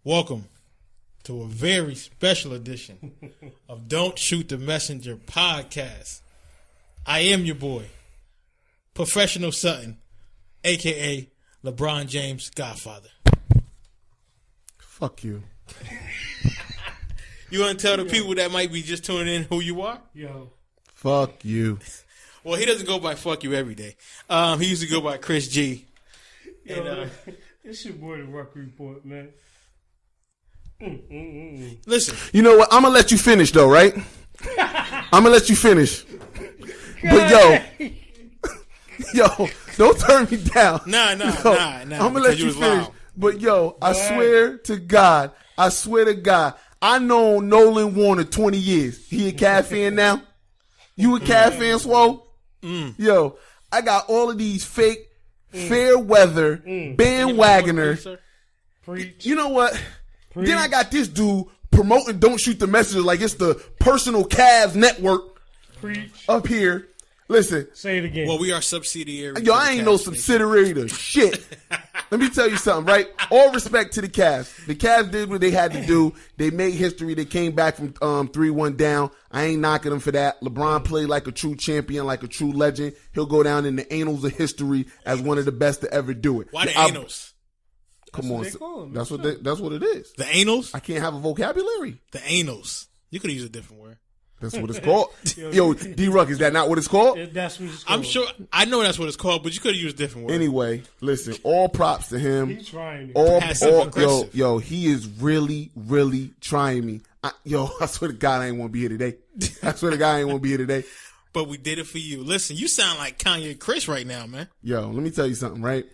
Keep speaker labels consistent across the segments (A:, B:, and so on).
A: Welcome to a very special edition of Don't Shoot the Messenger podcast. I am your boy, Professional Sutton, a.k.a. LeBron James' Godfather.
B: Fuck you.
A: You want to tell the people that might be just tuning in who you are?
C: Yo.
B: Fuck you.
A: Well, he doesn't go by fuck you every day. He used to go by Chris G.
C: Yo, and, it's your boy, the Rock Report, man.
A: Listen.
B: You know what? I'm going to let you finish, though, right? I'm going to let you finish. But, yo, don't turn me down.
A: Nah.
B: I'm going to let you finish.
A: Loud.
B: But, yo, I swear to God, I know Nolan Warner 20 years. He a Cavs fan now? You a Cavs fan, Swole? Yo, I got all of these fake, fair weather, bandwagoners.
C: Preach.
B: You know what? Preach. Then I got this dude promoting Don't Shoot the Messenger like it's the personal Cavs network.
C: Preach.
B: Up here. Listen.
C: Say it again.
A: Well, we are subsidiary.
B: Yo, I ain't no subsidiary to shit. Let me tell you something, right? All respect to the Cavs. The Cavs did what they had to do. They made history. They came back from 3-1 down. I ain't knocking them for that. LeBron played like a true champion, like a true legend. He'll go down in the annals of history as one of the best to ever do it.
A: Why the annals?
B: Come on. That's what it is.
A: The annals?
B: I can't have a vocabulary.
A: The annals. You could use a different word.
B: That's what it's called. Yo, D-Ruck, is that not what it's called?
C: That's what it's called.
A: I'm sure. I know that's what it's called, but you could have used a different word.
B: Anyway, listen, all props to him.
C: He's trying.
B: Yo, he is really, really trying me. I swear to God, I ain't want to be here today.
A: But we did it for you. Listen, you sound like Kanye and Chris right now, man.
B: Yo, let me tell you something, right?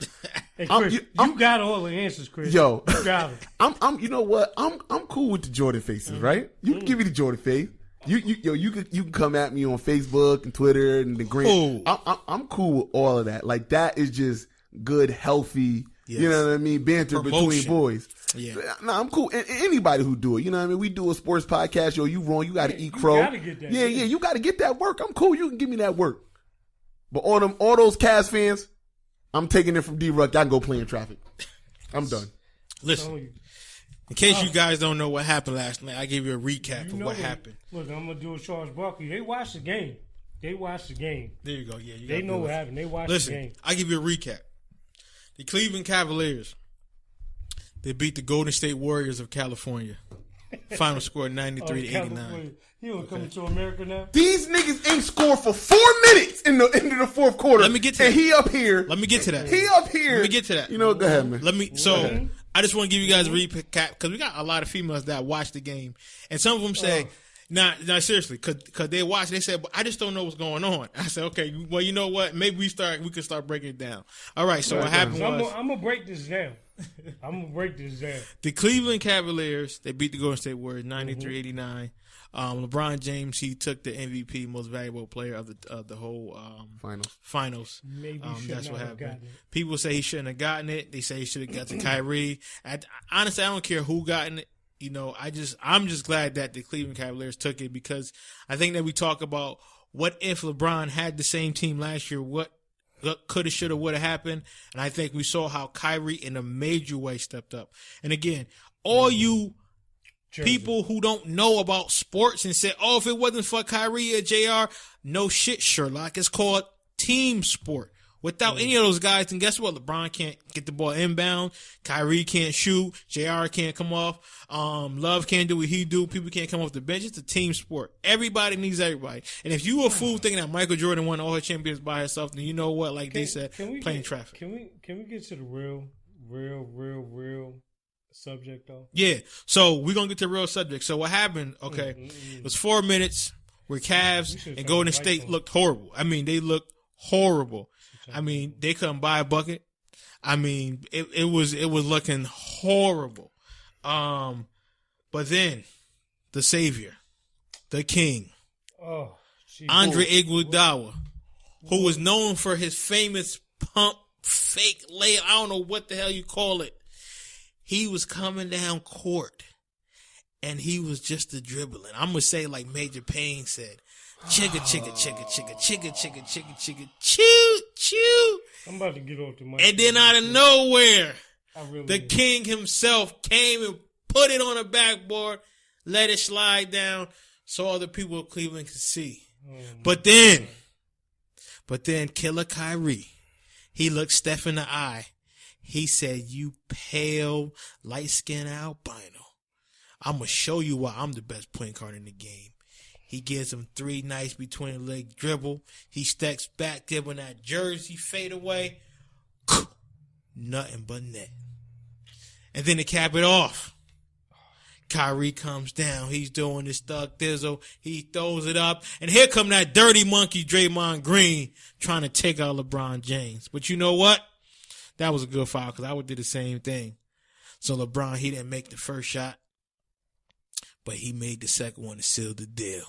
C: Hey, Chris, you got all the answers, Chris.
B: Yo,
C: you got them.
B: You know what? I'm cool with the Jordan faces, right? You can give me the Jordan face. You can come at me on Facebook and Twitter and the Green. I'm cool with all of that. Like, that is just good, healthy, you know what I mean, banter between boys.
A: Yeah.
B: Nah, I'm cool. And anybody who do it, you know what I mean? We do a sports podcast. Yo, you wrong. You got to eat crow.
C: You got to get that.
B: Yeah, you got to get that work. I'm cool. You can give me that work. But all those Cavs fans, I'm taking it from D-Ruck. Y'all can go play in traffic. I'm done.
A: Listen. In case you guys don't know what happened last night, I gave you a recap of what happened.
C: Look, I'm going to do a Charles Barkley. They watched the game. There you go. Yeah,
A: they
C: know what happened. They watched the game.
A: I give you a recap. The Cleveland Cavaliers, they beat the Golden State Warriors of California. Final score 93-89.
C: You want to come to America now?
B: These niggas ain't scored for 4 minutes in the fourth quarter.
A: Let me get to that.
B: And he up here.
A: Let me get to that.
B: He up here.
A: Let me get to that.
B: You know, go ahead, man.
A: I just want to give you guys a recap because we got a lot of females that watch the game, and some of them say, "Nah, seriously," because they watch. They said, "But I just don't know what's going on." I said, "Okay, well, you know what? Maybe we can start breaking it down." All right. So what happened was,
C: I'm gonna break this down. The
A: Cleveland Cavaliers, they beat the Golden State Warriors 93-89. LeBron James, he took the MVP, most valuable player of the whole finals.
C: Maybe
A: that's what happened. People say he shouldn't have gotten it. They say he should have got to Kyrie. Honestly, I don't care who gotten it. You know, I'm just glad that the Cleveland Cavaliers took it because I think that we talk about what if LeBron had the same team last year, what coulda, shoulda, woulda happened. And I think we saw how Kyrie in a major way stepped up. And again, all you people who don't know about sports and say, "Oh, if it wasn't for Kyrie or JR," no shit, Sherlock. It's called team sport. Without any of those guys, then guess what? LeBron can't get the ball inbound. Kyrie can't shoot. JR can't come off. Love can't do what he do. People can't come off the bench. It's a team sport. Everybody needs everybody. And if you a fool thinking that Michael Jordan won all her champions by herself, then you know what? Like they said, playing traffic.
C: Can we get to the real subject though?
A: Yeah. So we're gonna get to the real subject. So what happened? Okay, it was 4 minutes where Cavs and Golden State looked horrible. I mean, they looked horrible. I mean, they couldn't buy a bucket. I mean, it was looking horrible. But then the savior, the king, Andre Iguodala, who was known for his famous pump fake layup. I don't know what the hell you call it. He was coming down court and he was just a dribbling. I'm going to say like Major Payne said, chicka, chicka, chicka, chicka, chicka, chicka, chicka, chicka, chew, chew.
C: I'm about to get off the mic.
A: And then out of nowhere, the king himself came and put it on the backboard, let it slide down so other people of Cleveland could see. But then Killer Kyrie, he looked Steph in the eye. He said, "You pale, light-skinned albino. I'm going to show you why I'm the best point guard in the game." He gives him 3 nice between the leg dribble. He steps back there when that jersey fade away. Nothing but net. And then to cap it off, Kyrie comes down. He's doing his thug thizzle. He throws it up. And here come that dirty monkey Draymond Green trying to take out LeBron James. But you know what? That was a good foul because I would do the same thing. So LeBron, he didn't make the first shot, but he made the second one to seal the deal.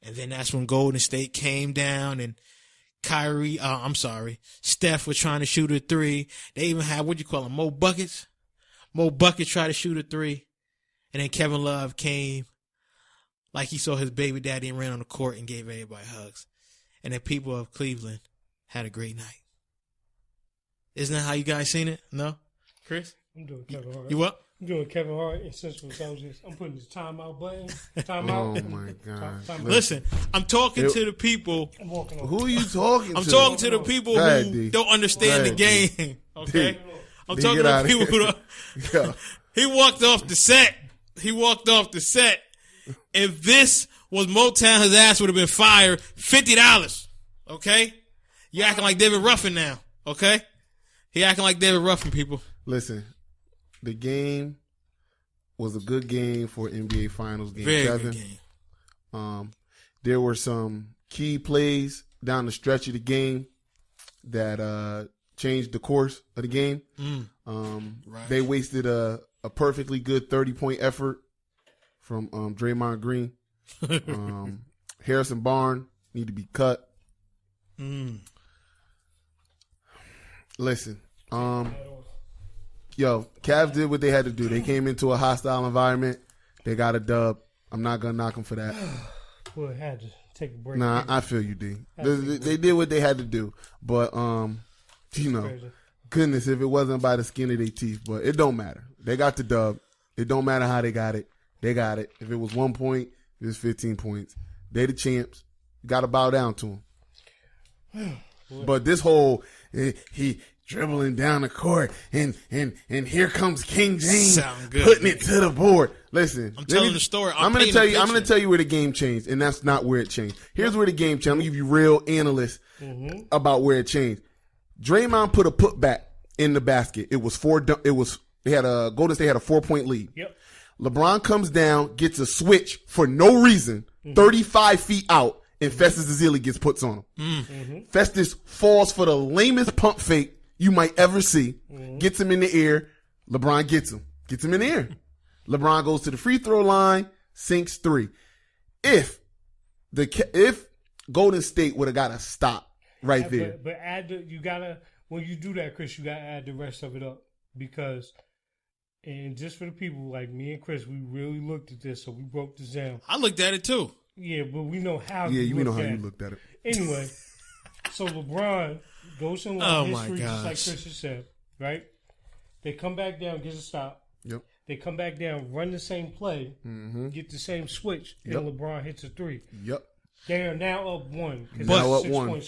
A: And then that's when Golden State came down and Steph was trying to shoot a 3. They even had, Mo Buckets? Mo Buckets tried to shoot a 3. And then Kevin Love came like he saw his baby daddy and ran on the court and gave everybody hugs. And the people of Cleveland had a great night. Isn't that how you guys seen it? No? Chris?
C: I'm doing Kevin Hart.
A: You what?
C: I'm doing Kevin Hart and Central Intelligence. I'm putting the timeout button.
B: Oh my God!
A: Listen, I'm talking to the people.
C: I'm walking over.
B: Who are you talking to?
A: I'm talking to the people who don't understand the game. Okay? I'm talking to the people who don't. He walked off the set. If this was Motown, his ass would have been fired $50. Okay? You acting like David Ruffin now. Okay? He acting like David Ruffin, people.
B: Listen, the game was a good game for NBA Finals Game
A: Very
B: 7.
A: good game.
B: There were some key plays down the stretch of the game that changed the course of the game.
A: Right.
B: They wasted a perfectly good 30-point effort from Draymond Green. Harrison Barnes need to be cut. Listen, Cavs did what they had to do. They came into a hostile environment. They got a dub. I'm not gonna knock them for that.
C: Well, it had to take a break.
B: Nah, I feel you, D. They did what they had to do, but goodness, if it wasn't by the skin of their teeth, but it don't matter. They got the dub. It don't matter how they got it. They got it. If it was 1 point, it was 15 points. They the champs. You got to bow down to them. But this whole he dribbling down the court and here comes King James putting it to the board. Listen,
A: I'm telling the story.
B: I'm going to tell you where the game changed, and that's not where it changed. Here's where the game changed. I'm going to give you real analysts about where it changed. Draymond put a putback in the basket. It was Golden State had a 4-point lead.
C: Yep.
B: LeBron comes down, gets a switch for no reason, 35 feet out, and Festus Ezeli gets puts on him. Festus falls for the lamest pump fake you might ever see, gets him in the air. LeBron gets him in the air. LeBron goes to the free throw line, sinks 3. If Golden State would have got a stop right there.
C: But when you do that, Chris, you gotta add the rest of it up because, and just for the people like me and Chris, we really looked at this, so we broke this down.
A: I looked at it too.
C: Yeah, but we know how.
B: Yeah, we know how you looked at it.
C: Anyway, so LeBron goes in history, just like Chris just said, right? They come back down, get a stop.
B: Yep.
C: They come back down, run the same play, get the same switch, and LeBron hits a 3.
B: Yep.
C: They are now up 1.
B: Now up 1.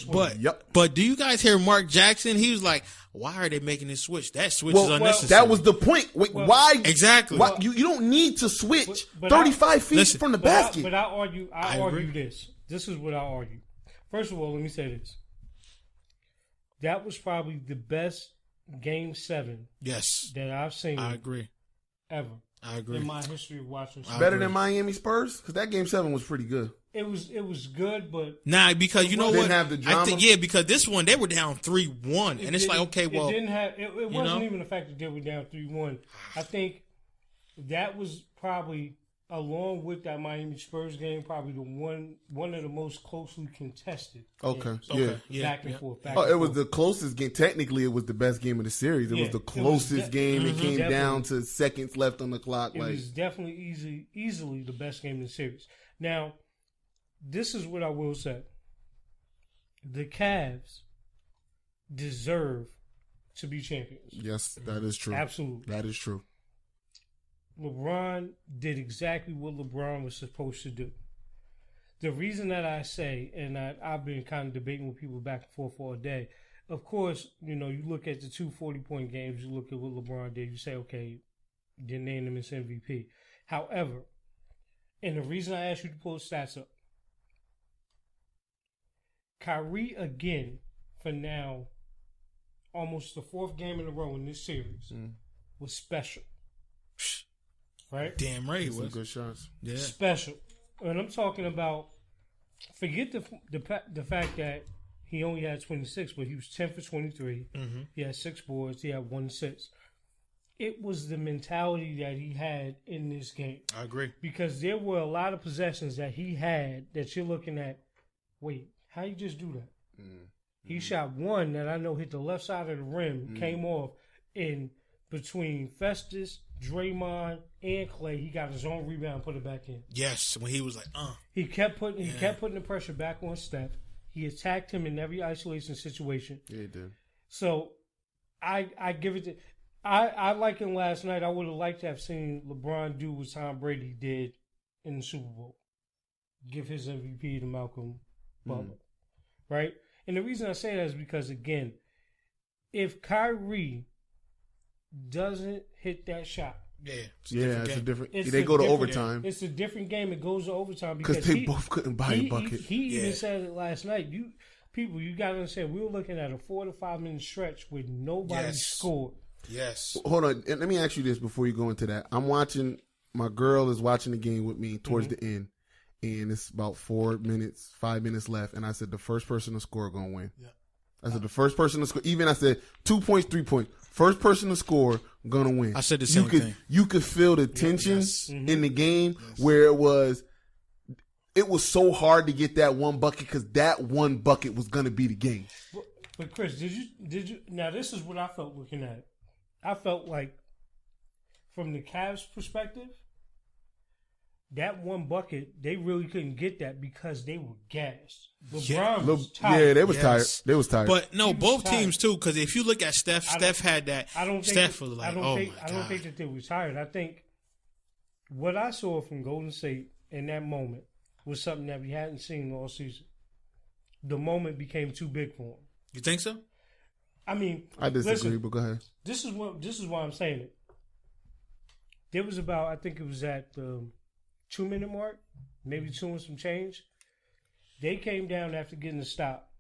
A: But do you guys hear Mark Jackson? He was like, "Why are they making this switch? That switch is unnecessary."
B: That was the point. Why
A: exactly?
B: Why, you don't need to switch 35 feet from the basket.
C: But I argue this. This is what I argue. First of all, let me say this. That was probably the best Game 7 that I've seen.
A: I agree.
C: Ever.
A: I agree.
C: In my history of watching.
B: Better than Miami Spurs? Because that Game 7 was pretty good.
C: It was good, but
A: because you know what?
B: Didn't have the drama.
A: Because this one they were down 3-1, and it's like, okay, well,
C: it wasn't even the fact that they were down 3-1. I think that was probably, along with that Miami Spurs game, probably the one of the most closely contested.
B: Okay,
C: games. Back and forth.
B: It was the closest game. Technically, it was the best game of the series. It was the closest game. It came down to seconds left on the clock.
C: It was definitely easily the best game in the series. Now, this is what I will say. The Cavs deserve to be champions.
B: Yes, that is true.
C: Absolutely.
B: That is true.
C: LeBron did exactly what LeBron was supposed to do. The reason that I say, and I've been kind of debating with people back and forth all day, of course, you look at the 2 40-point games, you look at what LeBron did, you say, okay, you name him as MVP. However, and the reason I asked you to pull the stats up, Kyrie, again, for now, almost the 4th game in a row in this series, was special. Right?
A: Damn right it
B: Some
A: was.
B: good shots.
A: Yeah.
C: Special. And I'm talking about, forget the fact that he only had 26, but he was 10 for 23.
A: Mm-hmm.
C: He had 6 boards. He had 1 assist. It was the mentality that he had in this game.
A: I agree.
C: Because there were a lot of possessions that he had that you're looking at, wait, how you just do that? Mm-hmm. He shot one that I know hit the left side of the rim, came off, in between Festus, Draymond, and Clay. He got his own rebound and put it back in.
A: Yes, when he was like,
C: He kept putting the pressure back on Steph. He attacked him in every isolation situation.
B: Yeah, he did.
C: So I give it to I like him last night. I would have liked to have seen LeBron do what Tom Brady did in the Super Bowl. Give his MVP to Malcolm Butler. Right? And the reason I say that is because, again, if Kyrie doesn't hit that shot,
B: it's a different. They go to overtime.
C: It's a different game. It goes to overtime
B: because they both couldn't buy a bucket.
C: He even said it last night. You got to understand. We were looking at a 4 to 5 minute stretch where nobody scored.
A: Yes.
B: Hold on. Let me ask you this before you go into that. I'm watching. My girl is watching the game with me towards the end, and it's about 5 minutes left. And I said the first person to score gonna win. Yeah. I said the first person to score. Even I said 2 points, 3 points. First person to score gonna win.
A: I said the same thing.
B: You could feel the tension in the game where it was so hard to get that one bucket because that one bucket was gonna be the game.
C: But Chris, did you? Now this is what I felt looking at it. I felt like, from the Cavs' perspective, that one bucket, they really couldn't get that because they were gassed. LeBron was tired.
B: Yeah, they was tired. They was tired.
A: But no, both teams too. Because if you look at Steph, Steph had that.
C: I don't
A: Steph was like,
C: I don't think that they were tired. I think what I saw from Golden State in that moment was something that we hadn't seen all season. The moment became too big for them.
A: You think so?
C: I mean,
B: I disagree, but go ahead.
C: This is why I'm saying it. There was about, I think it was at the 2 minute mark, maybe 2 and some change. They came down after getting a stop.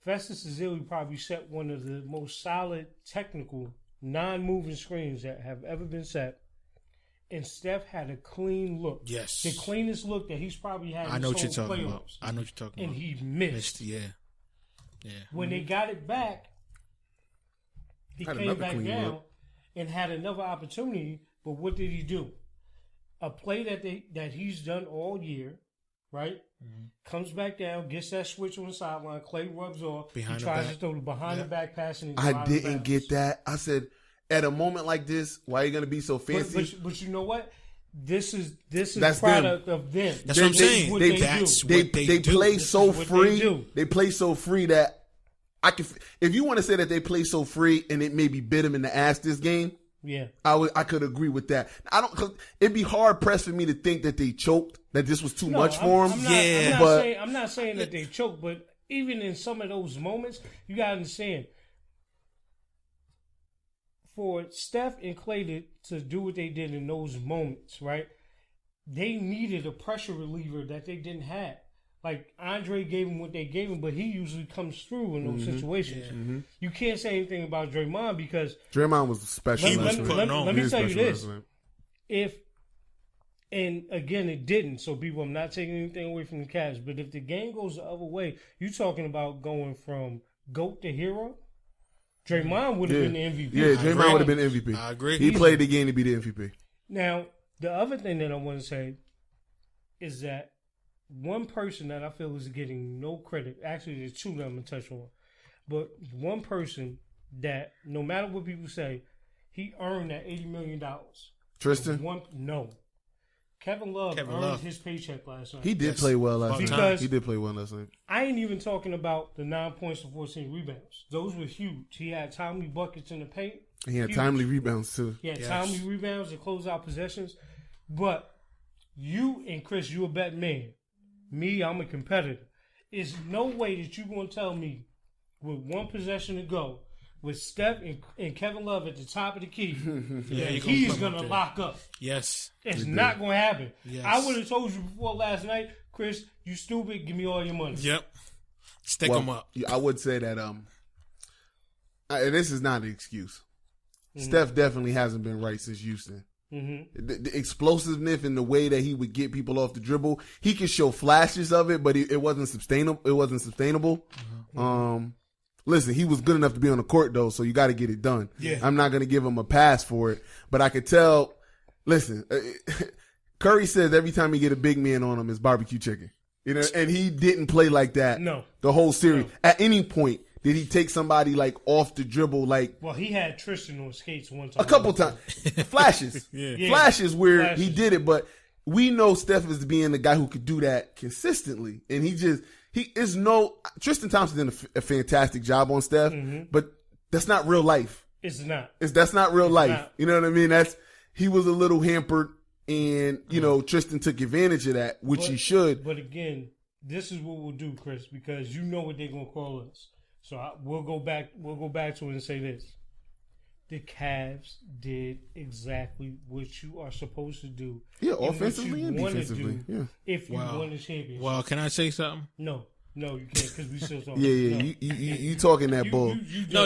C: Festus Ezeli probably set one of the most solid technical non-moving screens that have ever been set. And Steph had a clean look.
A: Yes.
C: The cleanest look that he's probably had in his whole playoffs.
A: I know what you're talking about.
C: And he missed.
A: Yeah.
C: When they got it back, he came back down and had another opportunity. But what did he do? A play that he's done all year, right? Mm-hmm. Comes back down, gets that switch on the sideline. Clay rubs off. He tries to throw the behind the back pass. And
B: I didn't get that. I said, at a moment like this, why are you going to be so fancy?
C: But you know what? This is product of them.
A: That's what I'm saying.
B: They play so free. They play so free that I can. If you want to say that they play so free and it maybe bit them in the ass this game,
C: yeah,
B: I could agree with that. Cause it'd be hard pressed for me to think that they choked, that this was too much for them.
C: I'm not saying that they choked, but even in some of those moments, you gotta understand. For Steph and Clay to do what they did in those moments, right? They needed a pressure reliever that they didn't have. Like, Andre gave him what they gave him, but he usually comes through in those situations. Yeah. Mm-hmm. You can't say anything about Draymond because
B: Draymond was special.
C: Let me tell you this. And again, it didn't. So, people, I'm not taking anything away from the Cavs, but if the game goes the other way, you're talking about going from GOAT to hero. Draymond would have been the MVP.
B: Yeah, Draymond would have been the MVP.
A: I agree.
B: He played the game to be the MVP.
C: Now, the other thing that I want to say is that one person that I feel is getting no credit, actually there's two that I'm going to touch on, but one person that, no matter what people say, he earned that $80 million.
B: Tristan?
C: No. Kevin Love earned his paycheck last night.
B: He did play well last night.
C: Because
B: he did play well last night.
C: I ain't even talking about the 9 points and 14 rebounds. Those were huge. He had timely buckets in the paint.
B: He had timely rebounds, too.
C: He had timely rebounds and close out possessions. But you and Chris, you a bet man. Me, I'm a competitor. There's no way that you're going to tell me with one possession to go, with Steph and Kevin Love at the top of the key, he's going to lock up.
A: Yes.
C: It's not going to happen.
A: Yes.
C: I would have told you before last night, Chris, you stupid, give me all your money.
A: Yep. Stick them up.
B: I would say that this is not an excuse. Steph definitely hasn't been right since Houston. The explosiveness and the way that he would get people off the dribble, he could show flashes of it, but it wasn't sustainable. It wasn't sustainable. Listen, he was good enough to be on the court, though, so you got to get it done.
C: Yeah.
B: I'm not going to give him a pass for it, but I could tell. Listen, Curry says every time he get a big man on him, it's barbecue chicken. You know, and he didn't play like that.
C: No.
B: The whole series.
C: No.
B: At any point, did he take somebody like off the dribble? Like,
C: well, he had Tristan on skates one time.
B: A couple times. Flashes. Flashes where he did it, but we know Steph is being the guy who could do that consistently. And Tristan Thompson did a fantastic job on Steph, but that's not real life.
C: It's not.
B: That's not real life.
C: Not.
B: You know what I mean? He was a little hampered, and, Tristan took advantage of that, which he should.
C: But again, this is what we'll do, Chris, because you know what they're going to call us. So we'll go back to it and say this. The Cavs did exactly what you are supposed to do.
B: Yeah, offensively and defensively.
C: If you won the championship.
A: Well, can I say something?
C: No, you can't because we still talking.
B: You talking that bull.
A: No.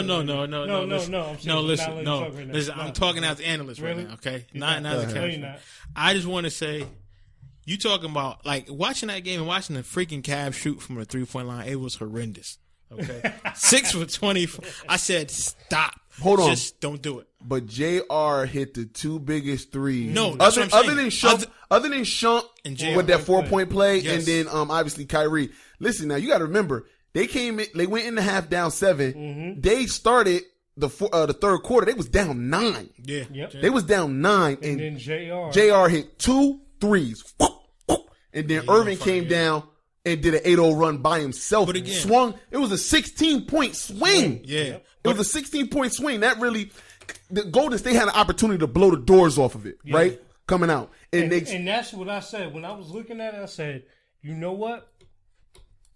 A: Listen, I'm talking as an analyst right now, okay? Not as a Cavs. I just want to say, you talking about, like, watching that game and watching the freaking Cavs shoot from a 3-point line, it was horrendous. Okay, 6 for 20. I said, stop.
B: Hold on.
A: Just don't do it.
B: But JR hit the two biggest threes.
A: No, that's what I'm saying.
B: Other than Shump with that 4-point play, and then obviously Kyrie. Listen, now you got to remember they went in the half down 7. They started the third quarter. They was down 9.
A: Yeah,
B: they was down 9,
C: and then
B: JR hit 2 threes, and then Irving came down and did an 8-0 run by himself.
A: But again,
B: swung. It was a 16-point swing.
A: Yeah.
B: It was a 16-point swing. That really, the Golden State had an opportunity to blow the doors off of it, right? Coming out.
C: And that's what I said. When I was looking at it, I said, you know what?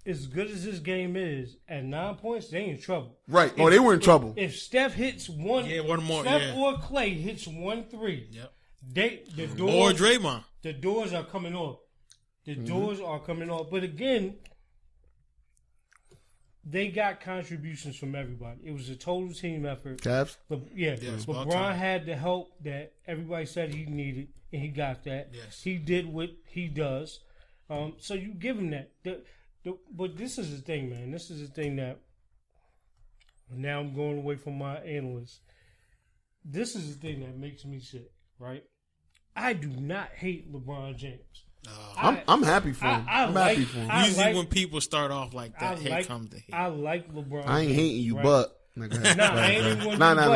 C: As good as this game is, at 9 points, they in trouble.
B: Right. They were in trouble.
C: If Steph hits one more, Steph or Clay hits 1 3, the doors,
A: or Draymond.
C: The doors are coming off. The doors are coming off. But again, they got contributions from everybody. It was a total team effort.
B: Cavs?
C: LeBron had the help that everybody said he needed, and he got that.
A: Yes.
C: He did what he does. So you give him that. But this is the thing, man. This is the thing that now I'm going away from my analysts. This is the thing that makes me sick, right? I do not hate LeBron James.
B: I'm happy for him. I'm happy for him.
A: Usually when people start off like that, here comes the hate.
C: I like LeBron.
B: I ain't
C: James,
B: hating you,
C: right?
B: but
C: I ain't even going to
B: No.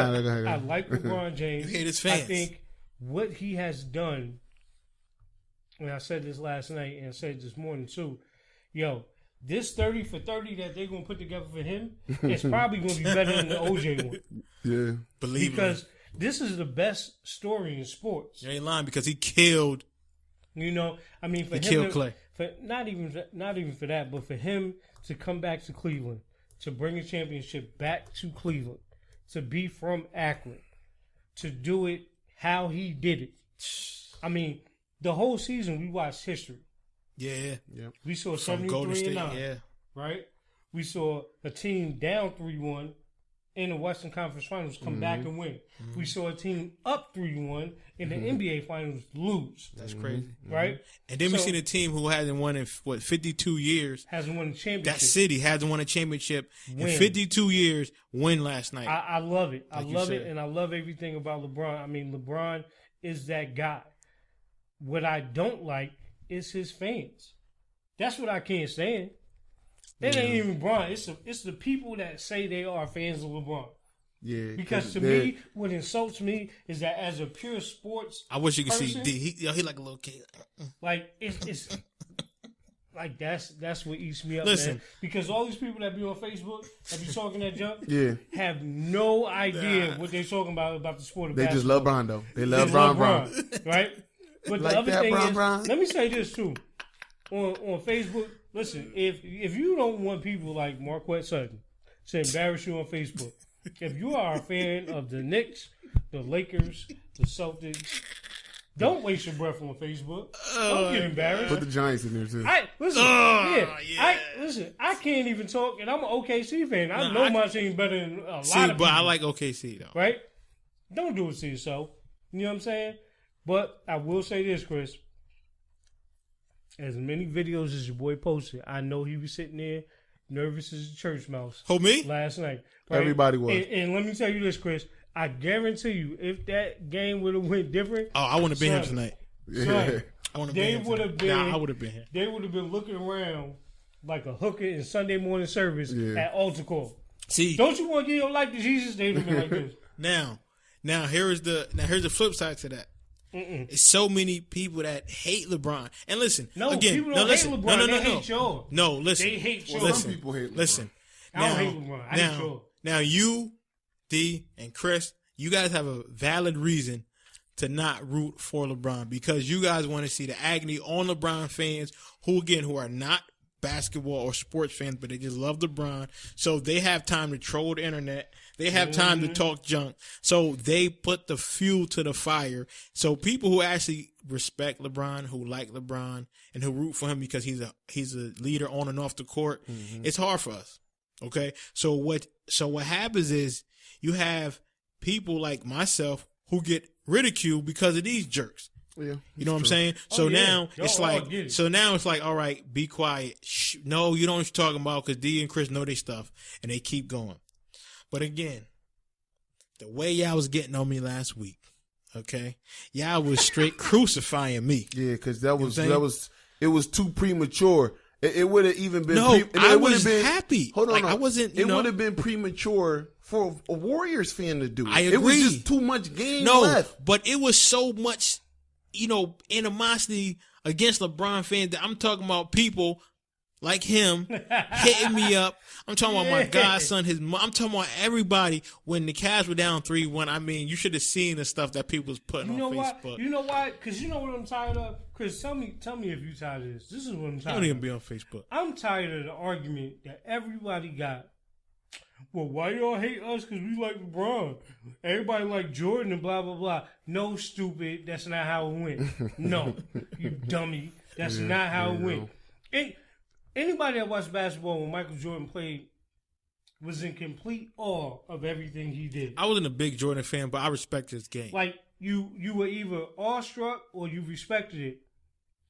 C: I like LeBron James.
A: You hate his fans.
C: I think what he has done, and I said this last night and I said this morning too, this 30 for 30 that they're going to put together for him is probably going to be better than the OJ one.
B: Yeah.
A: Believe me.
C: Because this is the best story in sports.
A: You ain't lying because he killed.
C: For him
A: killed Clay.
C: Not even for that, but for him to come back to Cleveland, to bring a championship back to Cleveland, to be from Akron, to do it how he did it. The whole season we watched history.
A: Yeah.
C: We saw
A: From
C: 73-9. Right? We saw a team down 3-1 in the Western Conference Finals come back and win. We saw a team up 3-1 in the NBA Finals lose.
A: That's crazy.
C: Right?
A: And then we seen a team who hasn't won in, 52 years.
C: Hasn't won a championship.
A: That city hasn't won a championship in 52 years, win last night.
C: I love it. I love it, and I love everything about LeBron. LeBron is that guy. What I don't like is his fans. That's what I can't stand. It ain't even LeBron. It's the people that say they are fans of LeBron.
B: Yeah,
C: Because to me, what insults me is that as a pure sports
A: I wish you could
C: person,
A: see D. He like a little kid.
C: like it's like that's what eats me up,
A: Listen.
C: man. Because all these people that be on Facebook that be talking that junk,
B: Yeah.
C: have no idea what they're talking about the sport of
B: They just
C: basketball.
B: love Bron though. They love
C: They
B: Bron.
C: right? But
B: Like
C: the other
B: that,
C: thing is,
B: Bron.
C: let me say this too. On Facebook, listen, if you don't want people like Marquette Sutton to embarrass you on Facebook, if you are a fan of the Knicks, the Lakers, the Celtics, don't waste your breath on Facebook. Don't get embarrassed.
B: Put the Giants in there too.
C: Listen, I can't even talk, and I'm an OKC fan. I know my team better than a lot of people.
A: But I like OKC though.
C: Right? Don't do it to yourself. You know what I'm saying? But I will say this, Chris. As many videos as your boy posted, I know he was sitting there nervous as a church mouse.
A: Who, me?
C: Last night. Right?
B: Everybody was.
C: And let me tell you this, Chris. I guarantee you, if that game would have went different.
A: Oh, I wouldn't have been here tonight.
C: Son,
A: I wouldn't have
C: they
A: been here.
C: would have been.
A: I would have been here.
C: They would have been looking around like a hooker in Sunday morning service at altar call.
A: See,
C: Don't you want to give your life to Jesus? They would have been like this.
A: Now here's the flip side to that. It's so many people that hate LeBron. And listen,
C: No,
A: again,
C: people don't
A: listen,
C: hate LeBron.
A: no,
C: They hate y'all.
A: No, listen.
C: They hate y'all.
A: Listen,
B: Some people hate LeBron.
A: listen.
C: I don't hate LeBron. I hate y'all.
A: Now you, D, and Chris, you guys have a valid reason to not root for LeBron because you guys want to see the agony on LeBron fans who are not basketball or sports fans, but they just love LeBron. So they have time to troll the internet. They have time to talk junk. So they put the fuel to the fire. So people who actually respect LeBron, who like LeBron, and who root for him because he's a leader on and off the court, it's hard for us. Okay? So what happens is you have people like myself who get ridiculed because of these jerks.
B: Yeah,
A: you know what I'm saying? So now it's like, all right, be quiet. Shh, no, you don't know what you're talking about because D and Chris know their stuff and they keep going. But again, the way y'all was getting on me last week, okay, y'all was straight crucifying me.
B: Yeah, because it was too premature. It would have even been.
A: I was happy.
B: Hold on,
A: like,
B: no.
A: I wasn't.
B: It would have been premature for a Warriors fan to do.
A: I agree.
B: It was just too much game left.
A: But it was so much, animosity against LeBron fans that I'm talking about people like him hitting me up. I'm talking about my godson, I'm talking about everybody when the Cavs were down 3-1. I mean, you should have seen the stuff that people was putting on Facebook.
C: You know why? Because you know what I'm tired of? Chris, tell me if you tired of this. This is what I'm tired of.
A: Don't even be on Facebook.
C: I'm tired of the argument that everybody got. Well, why y'all hate us? Because we like LeBron. Everybody like Jordan and blah, blah, blah. No, stupid. That's not how it went. No, you dummy. That's not how it went. Anybody that watched basketball when Michael Jordan played was in complete awe of everything he did.
A: I wasn't a big Jordan fan, but I respect his game.
C: Like, you were either awestruck or you respected it.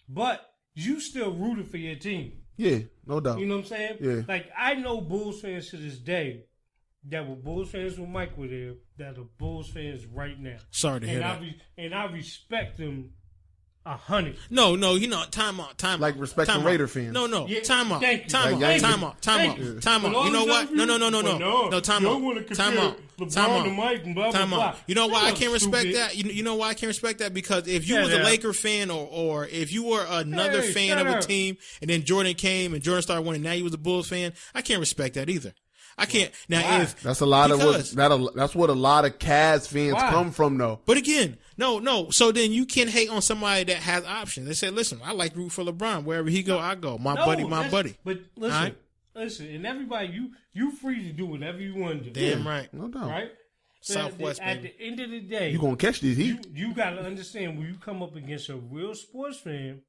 C: But you still rooted for your team.
B: Yeah, no doubt.
C: You know what I'm saying?
B: Yeah.
C: Like, I know Bulls fans to this day that were Bulls fans when Mike was there that are Bulls fans right now.
A: Sorry to hear that.
C: And I respect them 100.
A: No, time out.
B: Like respecting Raider fans.
A: No,
C: Yeah,
A: time out.
C: thank you.
A: Time out.
C: Thank
A: Time
C: you.
A: out. Time
C: Thank
A: out.
C: you.
A: Time out.
C: But
A: You know
C: all
A: what?
C: these
A: No.
C: other
A: Time
C: y'all
A: out.
C: wanna
A: Time
C: compare
A: out.
C: LeBron
A: Time
C: to
A: out.
C: Mike and blah, blah,
A: Time
C: blah.
A: out. You know why I can't respect
C: Stupid.
A: that? You know why I can't respect that? Because if you was a Laker fan or if you were another fan of a team and then Jordan came and Jordan started winning, now you was a Bulls fan, I can't respect that either. I can't. Now,
C: why?
B: That's a lot that's what a lot of Cavs fans come from, though.
A: But again, no. So then you can hate on somebody that has options. They say, listen, I like root for LeBron. Wherever he go, I go. My buddy.
C: But listen, and everybody, you free to do whatever you want to do.
A: Damn right.
B: No doubt.
C: Right?
A: Southwest,
C: At
A: baby.
C: the end of the day,
B: You gonna catch these heat?
C: you got to understand when you come up against a real sports fan,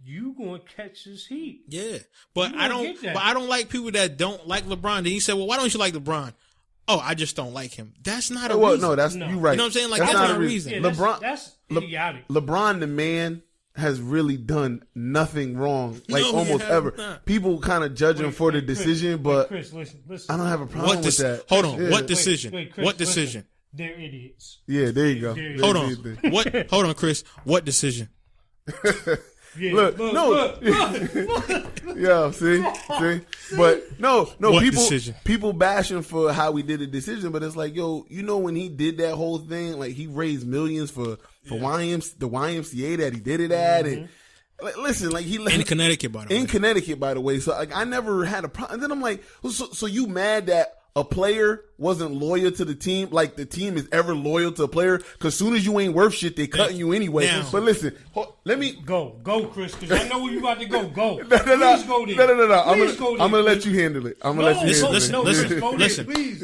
C: you gonna catch this heat.
A: Yeah, but
C: You
A: I
C: gonna
A: don't.
C: get that.
A: But I don't like people that don't like LeBron. Then you say, well, why don't you like LeBron? Oh, I just don't like him. That's not a reason.
B: No, that's
C: No.
B: you right.
A: You know what I'm saying? Like, that's not a reason.
C: Yeah,
B: LeBron,
C: that's idiotic.
B: LeBron, the man, has really done nothing wrong, like
A: No, he
B: almost
A: has
B: ever.
A: not.
B: People kind of judge him for the decision, but
C: Chris, listen.
B: I don't have a problem with that.
A: Hold on.
B: Yeah.
A: What decision?
C: Chris,
A: What decision?
C: listen. They're idiots.
B: Yeah, there you go.
C: There you
A: Hold on. Hold on, Chris. What decision?
B: Look, no. Yeah, see, but no. People bashing for how we did the decision, but it's like, yo, you know, when he did that whole thing, like he raised millions for the YMCA that he did it at, and listen, like he
A: in Connecticut, by the way.
B: So like I never had a problem. And then I'm like, so you mad that a player wasn't loyal to the team, like the team is ever loyal to a player? Because soon as you ain't worth shit, they cutting you anyway.
A: Now,
B: but listen, let me
C: go, Chris, because I know where you about to go. Go,
B: no.
C: Please go there.
B: No.
C: I'm
B: gonna let you handle it.
A: Listen.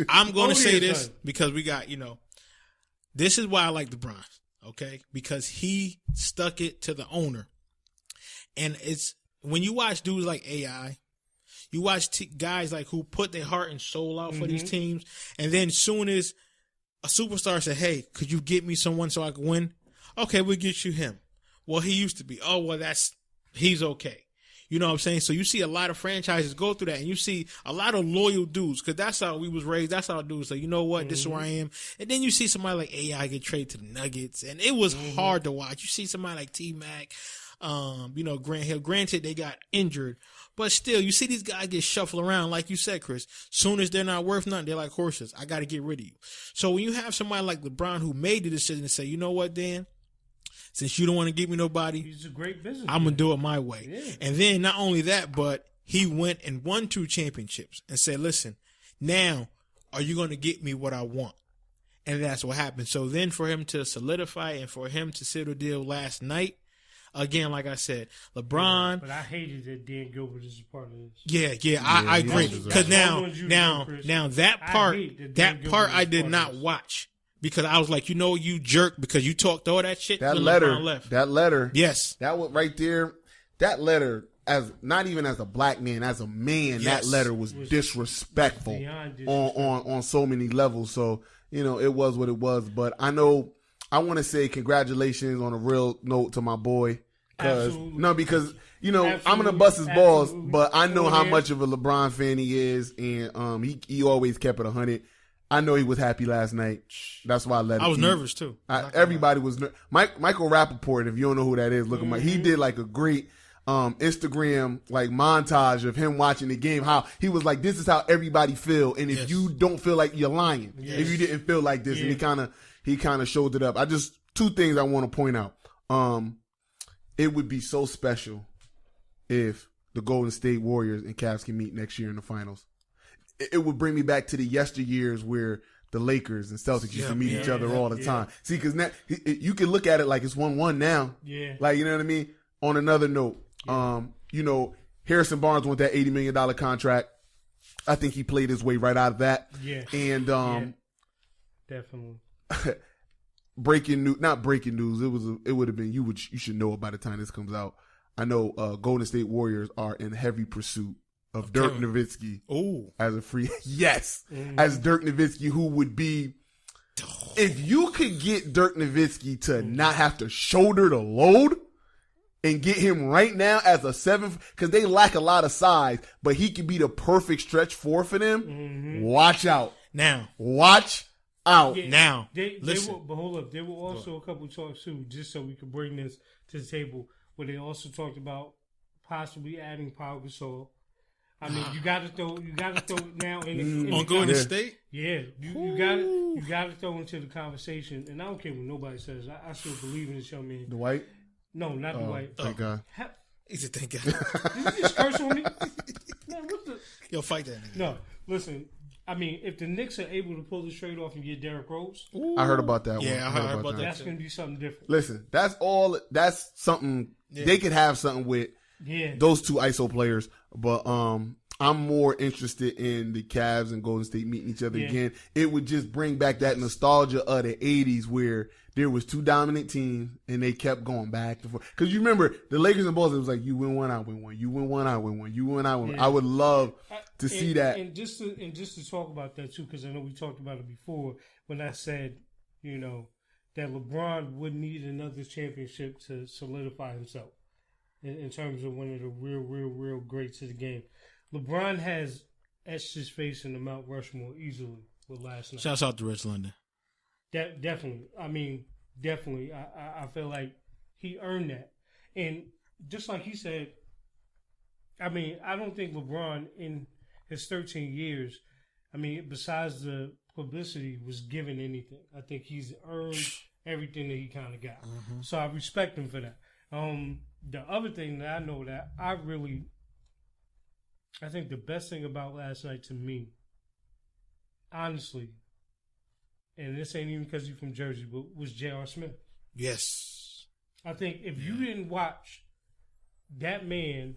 A: I'm gonna say this because we got, this is why I like LeBron. Okay, because he stuck it to the owner, and it's when you watch dudes like AI. You watch guys like who put their heart and soul out for these teams, and then soon as a superstar said, "Hey, could you get me someone so I can win?" Okay, we'll get you him. Well, he used to be. Oh, well, he's okay. You know what I'm saying? So you see a lot of franchises go through that, and you see a lot of loyal dudes because that's how we was raised. That's how dudes say, you know what, this is where I am. And then you see somebody like AI get traded to the Nuggets, and it was hard to watch. You see somebody like T-Mac, Grant Hill. Granted, they got injured. But still, you see these guys get shuffled around, like you said, Chris. Soon as they're not worth nothing, they're like horses. I got to get rid of you. So when you have somebody like LeBron who made the decision to say, you know what, Dan, since you don't want to give me nobody,
C: he's a great business.
A: I'm going to do it my way.
C: Yeah.
A: And then not only that, but he went and won 2 championships and said, listen, now are you going to get me what I want? And that's what happened. So then for him to solidify and for him to seal the deal last night, again, like I said, LeBron.
C: But I hated that Dan Gilbert is a part of this.
A: Yeah, I agree. Because now that part I did not watch because I was like, you jerk because you talked all that shit.
B: That letter. Yes, that was right there. That letter, as not even as a black man, as a man, that letter was disrespectful on so many levels. So it was what it was. But I know. I want to say congratulations on a real note to my boy. Because I'm going to bust his balls, but I know how much of a LeBron fan he is, and he always kept it 100. I know he was happy last night. That's why I let him.
A: I was nervous, too.
B: Everybody was nervous. Michael Rappaport, if you don't know who that is, look him up. He did like a great Instagram like montage of him watching the game, how he was like, this is how everybody feel, and if you don't feel like you're lying, if you didn't feel like this, and he kind of showed it up. 2 things I want to point out. It would be so special if the Golden State Warriors and Cavs can meet next year in the finals. It would bring me back to the yesteryears where the Lakers and Celtics used to meet each other all the time. See, because now you can look at it like it's 1-1 now. Yeah. Like, you know what I mean? On another note, Harrison Barnes won that $80 million contract. I think he played his way right out of that. Yeah. And
C: definitely.
B: Not breaking news. It would have been you should know it by the time this comes out. I know Golden State Warriors are in heavy pursuit of Dirk Nowitzki as a free as Dirk Nowitzki, who would be, if you could get Dirk Nowitzki to not have to shoulder the load and get him right now as a 7th, because they lack a lot of size, but he could be the perfect stretch 4 for them. Watch out watch out.
C: But hold up, there were also a couple of talks too, just so we could bring this to the table, where they also talked about possibly adding Pau Gasol. I mean, you got to throw now in
A: on Golden State.
C: Yeah, you got to throw into the conversation, and I don't care what nobody says. I still believe in this young man.
B: Dwight?
C: No, not Dwight.
B: Thank God.
A: He's a thank God.
C: Did you just curse on me? Man, what the?
A: Yo, fight that nigga.
C: No, listen. I mean, if the Knicks are able to pull this trade off and get Derrick Rose,
B: I heard about that.
A: Yeah, I heard about that.
C: That's going to be something different.
B: Listen, that's something they could have something with. Yeah, those 2 ISO players, but I'm more interested in the Cavs and Golden State meeting each other again. It would just bring back that nostalgia of the 80s where there was 2 dominant teams and they kept going back and forth. Because you remember the Lakers and Bulls, it was like you win 1, I win 1. You win 1, I win 1. You win, I win 1. I would love to see that.
C: And just to talk about that too, because I know we talked about it before when I said, that LeBron would need another championship to solidify himself in terms of one of the real greats of the game. LeBron has etched his face in the Mount Rushmore easily with last night.
A: Shouts out to Rich London.
C: Definitely. I mean, definitely. I feel like he earned that. And just like he said, I mean, I don't think LeBron in his 13 years, I mean, besides the publicity, was given anything. I think he's earned everything that he kind of got. Mm-hmm. So I respect him for that. The other thing that I know that I think the best thing about last night to me, honestly, and this ain't even because you're from Jersey, but was J.R. Smith.
A: Yes.
C: I think if you didn't watch that man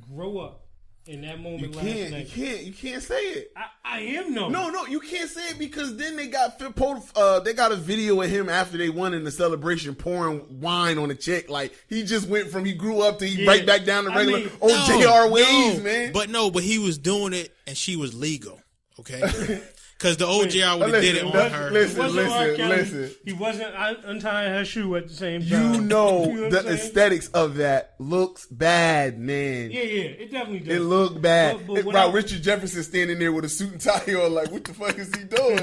C: grow up in that moment last night.
B: You can't say it.
C: I am no.
B: No, you can't say it because then they got a video of him after they won in the celebration pouring wine on a chick. Like he just went from he grew up to right back down to regular JR ways, man.
A: But he was doing it and she was legal. Okay. Because the old JR would have did it on her.
B: Listen.
C: He wasn't untying her shoe at the same time.
B: You know the aesthetics of that looks bad, man.
C: Yeah, it definitely does.
B: It looked bad. About Richard Jefferson standing there with a suit and tie on, like, what the fuck is he doing?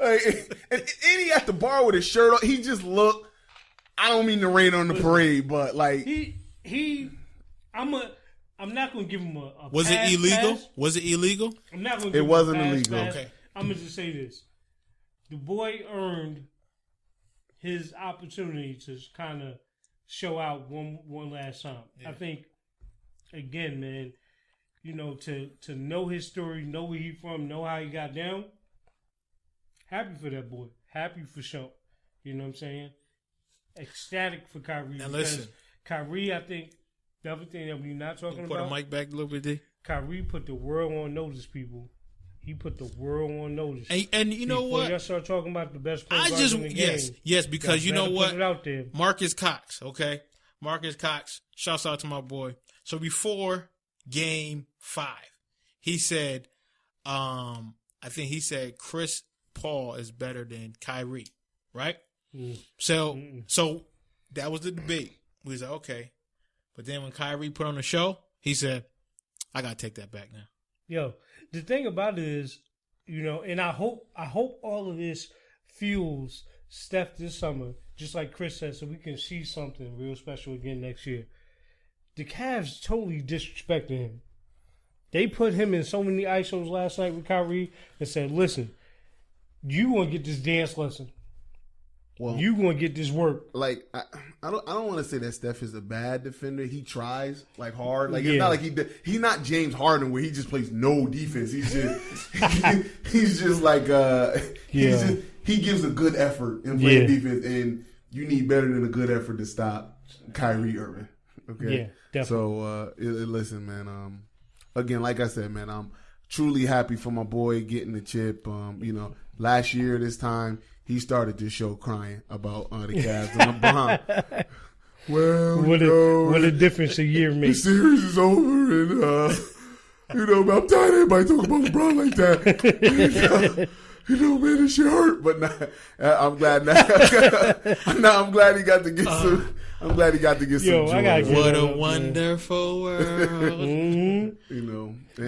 B: And he at the bar with his shirt on. He just looked. I don't mean to rain on the parade, but like
C: I'm not gonna give him a.
A: Was it illegal? Was it illegal?
C: I'm not gonna. It
B: wasn't illegal.
A: Okay.
C: I'm gonna just say this: the boy earned his opportunity to kind of show out one last time. Yeah. I think, again, man, you know, to know his story, know where he from, know how he got down. Happy for that boy. Happy for Sean. You know what I'm saying? Ecstatic for Kyrie.
A: Now listen,
C: Kyrie, I think the other thing that we're not talking about.
A: Put a mic back a little bit, D.
C: Kyrie put the world on notice, people. He put the world on notice.
A: And you know what?
C: Y'all start talking about the best point guard in the game.
A: Yes, because you know what?
C: Put it out there.
A: Marcus Cox, okay? Marcus Cox, shouts out to my boy. So before Game 5, he said, I think he said Chris Paul is better than Kyrie, right? So that was the debate. We was like, okay. But then when Kyrie put on the show, he said, I got to take that back now.
C: Yo, the thing about it is, you know, and I hope all of this fuels Steph this summer, just like Chris said, so we can see something real special again next year. The Cavs totally disrespected him. They put him in so many ISOs last night with Kyrie and said, listen, you want to get this dance lesson. Well, you gonna get this work.
B: Like I don't want to say that Steph is a bad defender. He tries like hard. Like it's not like he's not James Harden where he just plays no defense. He's just like he gives a good effort in playing defense, and you need better than a good effort to stop Kyrie Irving. Okay,
C: yeah, definitely.
B: So listen, man. Again, like I said, man, I'm truly happy for my boy getting the chip. You know, last year this time. He started this show crying about the Cavs and LeBron. Well,
C: what a difference a year makes.
B: The series is over, and you know, I'm tired of everybody talking about LeBron like that. You know, man, this shit hurt, but I'm glad now. I'm glad he got to get some. I'm glad he got to get some joy.
A: What a wonderful world.
B: Mm-hmm. You know, and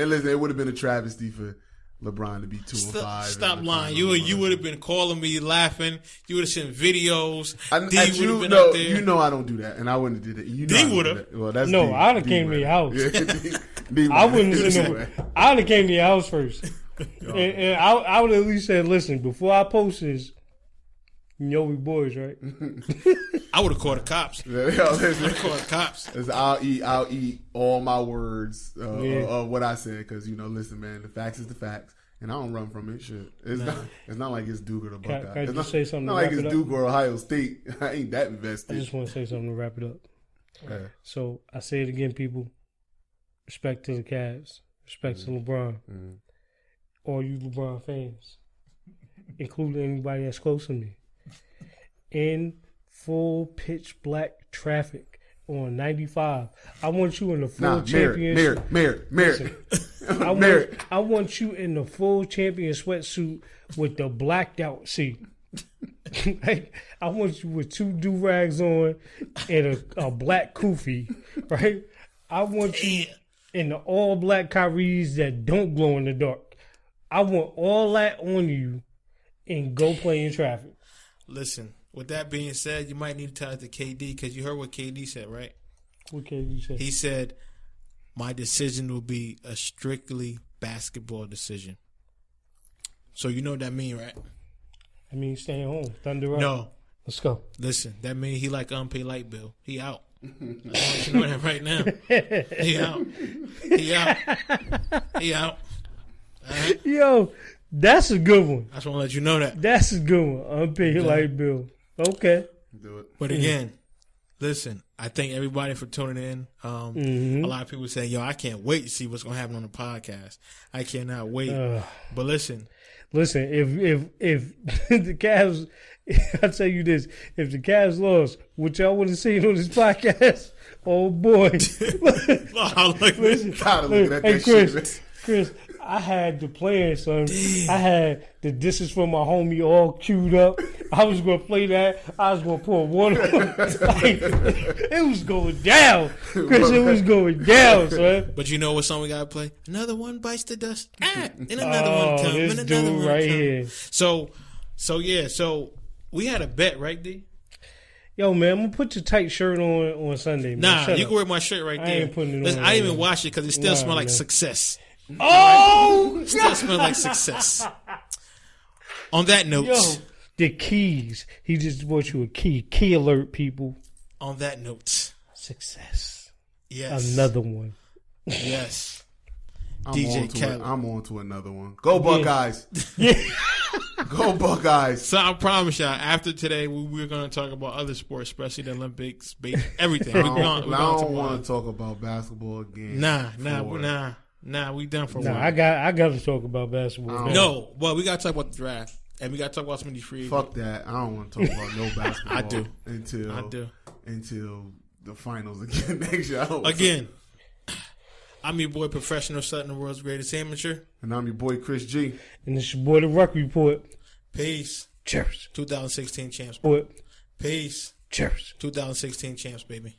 B: listen, it would have been a travesty for LeBron to be 2-5.
A: Stop lying. You would have been calling me, laughing. You would have sent videos.
B: D would have been out there. You know I don't do that, and I wouldn't have did it. You know
A: D would have.
B: Well, that's
C: no.
B: D.
C: I'd have came to your house.
B: Yeah,
C: I wouldn't have seen no. I'd have came to your house first, and I would at least said, "Listen, before I post this, you know we boys, right?"
A: I would have called the cops.
B: I would have called the cops. I'll eat all my words of what I said because you know, listen, man, the facts is the facts, and I don't run from it. Shit, it's not like it's Duke or the Buckeyes.
C: Can I just say something?
B: Not like it's Duke or Ohio State. I ain't that invested.
C: I just want to say something to wrap it up.
B: Okay.
C: So I say it again, people. Respect to the Cavs. Respect to LeBron. Mm-hmm. All you LeBron fans, including anybody that's close to me. In full pitch black traffic on 95. I want you in the full championship.
B: Mayor.
C: I want you in the full champion sweatsuit with the blacked out seat. Like, I want you with 2 do-rags on and a black kufi, right? I want you in the all black Kyries that don't glow in the dark. I want all that on you and go play in traffic.
A: Listen. With that being said, you might need to tell it to KD because you heard what KD said, right?
C: What KD say?
A: He said, my decision will be a strictly basketball decision. So you know what that mean, right?
C: I mean, staying home. Thunder up.
A: No.
C: Let's go.
A: Listen, that mean he like unpaid light bill. He out. I want you to know that right now. He out. He out. He out. All right?
C: Yo, that's a good one.
A: I just want to let you know that.
C: That's a good one. Unpaid light bill. Okay.
B: Do it.
A: But again, listen, I thank everybody for tuning in. A lot of people say, yo, I can't wait to see what's going to happen on the podcast. I cannot wait. But listen,
C: if the Cavs, I'll tell you this, if the Cavs lost, what y'all would have seen on this podcast, oh boy.
B: Listen, tired of looking at that shit.
C: Chris, I had the plan, son. Damn. I had the "This is for my homie" all queued up. I was gonna play that. I was gonna pour water. Like, it was going down, Chris. It was going down, son.
A: But you know what song we gotta play? Another one bites the dust. And another one comes.
C: This
A: and
C: dude
A: another one
C: right
A: comes.
C: here.
A: So we had a bet, right, D?
C: Yo, man, I'm gonna put your tight shirt on Sunday, man.
A: Nah,
C: Shut
A: you
C: up.
A: can wear my shirt right there.
C: I ain't putting it
A: Listen,
C: on
A: I
C: right
A: didn't even
C: now.
A: wash it because it still smells like
C: man.
A: success.
C: Oh,
A: Still smell like success. On that note,
C: yo, the keys. He just bought you a key. Key alert, people.
A: On that note,
C: Success.
A: yes,
C: Another one.
A: yes.
B: I'm
A: DJ Khaled.
B: I'm on to another one. Go Buckeyes.
C: Yeah.
B: Go Buckeyes.
A: So I promise y'all, after today, we're going to talk about other sports, especially the Olympics, everything.
B: I don't want to talk about basketball again.
A: Nah, we done for a
C: Nah,
A: while.
C: I got to talk about basketball.
A: No, well, we got to talk about the draft. And we got to talk about some of these free agents.
B: Fuck that. I don't want to talk about no basketball.
A: I do.
B: Until the finals again next year.
A: Again, I'm your boy, Professional Sutton, the world's greatest amateur.
B: And I'm your boy, Chris G.
C: And it's your boy, The Ruck Report.
A: Peace.
C: Cheers.
A: 2016 champs.
C: Boy.
A: Peace.
C: Cheers.
A: 2016 champs, baby.